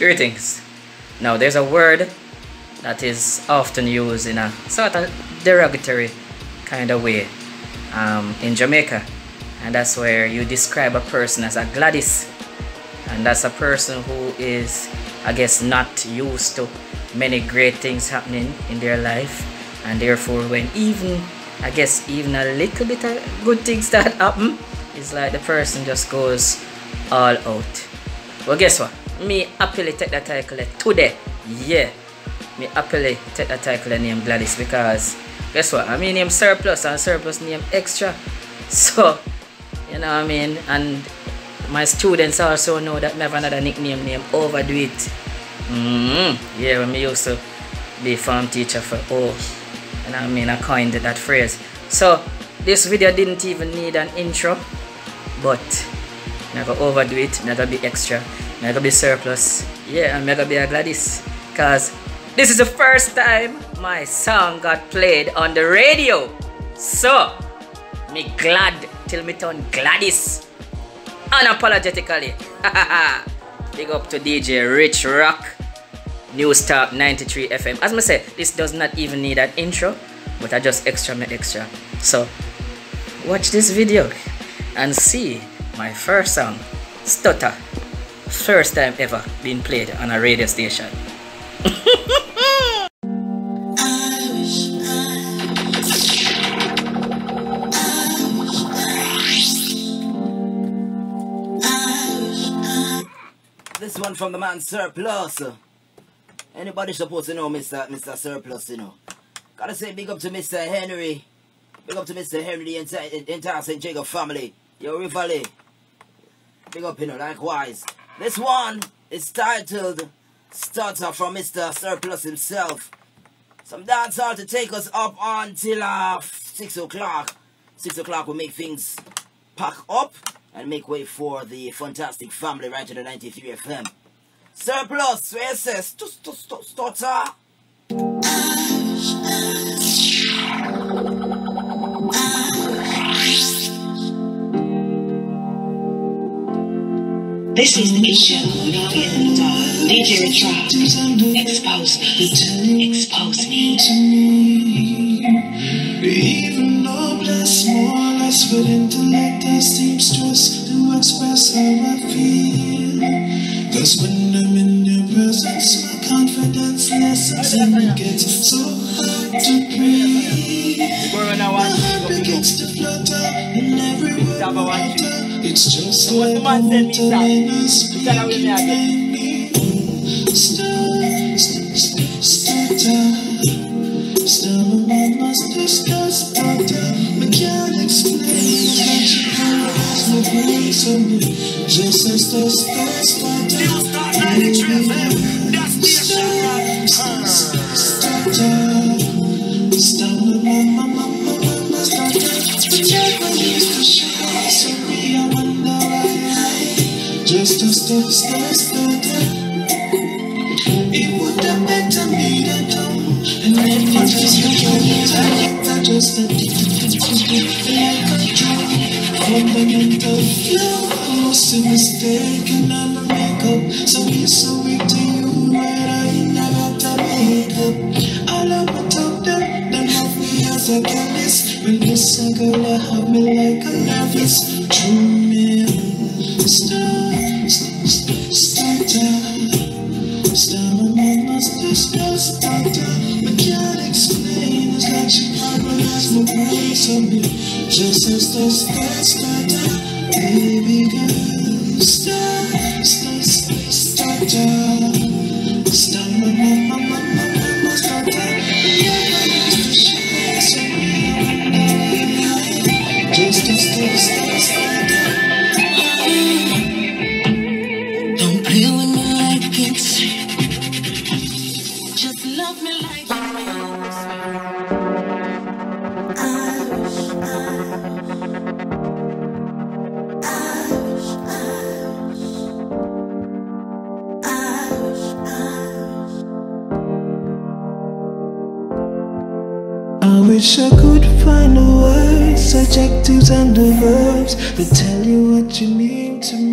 Greetings. Now there's a word that is often used in a sort of derogatory kind of way in Jamaica, and that's where you describe a person as a Gladiss, and that's a person who is, I guess, not used to many great things happening in their life, and therefore when even a little bit of good things that happen, it's like the person just goes all out. Well, guess what? Me happily take that title today. Yeah, me happily take that title and name Gladiss, because guess what? I mean, name SirPlus and SirPlus name extra. So, you know what I mean? And my students also know that me have another nickname named Overjoyed. Yeah, when me used to be form teacher for and I mean, I coined that phrase. So this video didn't even need an intro, but I'm gonna overdo it. I'm gonna be extra. I'm gonna be SirPlus. Yeah, I'm gonna be a Gladiss, cause this is the first time my song got played on the radio. So me glad till me turn Gladiss unapologetically. Big up to DJ RICHROCC, NEWSTALK 93 FM. As I say, this does not even need an intro, but I just extra me extra. So watch this video and see my first song, Stutter, first time ever being played on a radio station. This one from the man SirPlus. Anybody supposed to know Mr. SirPlus, you know? Gotta say big up to Mr. Henry. Big up to Mr. Henry, the entire St. Jacob family. Yo, Rivali. Big up, you know, likewise. This one is titled Stutter from Mr. SirPlus himself. Some dancehall to take us up until 6 o'clock. 6 o'clock will make things pack up and make way for the fantastic family right to the 93 FM. SirPlus, where it says Stutter. This is the show with in the dark. DJ RICHROCC, expose me, expose me. Even though bless more or less with intellect, that seems to us to express how I feel. Cause when I'm in your presence, my confidence lessens and it gets so hard to breathe. My heart begins to flutter and everywhere I enter, it's just like a mountain in a speaking. Still I must discuss stutter. We can't explain that you paralyze my brain so me. Just as the stutter. Just a stutter. It would have been to me to do, and then you just I just like a drug, fundamental flow. Most a mistake and I'm a makeup, so he's so weak to you, right? I never to make up. All of my top down, then have me as a Gladiss. When this a girl, I have me like a nervous. True man, we can't explain. It's like she paralyzed my brain so me. Just as the stutter, baby girl, stutter. Stutter. Just as the stutter. Don't play with me like this. Just love me like I wish I could find the words, adjectives and the verbs that tell you what you mean to me.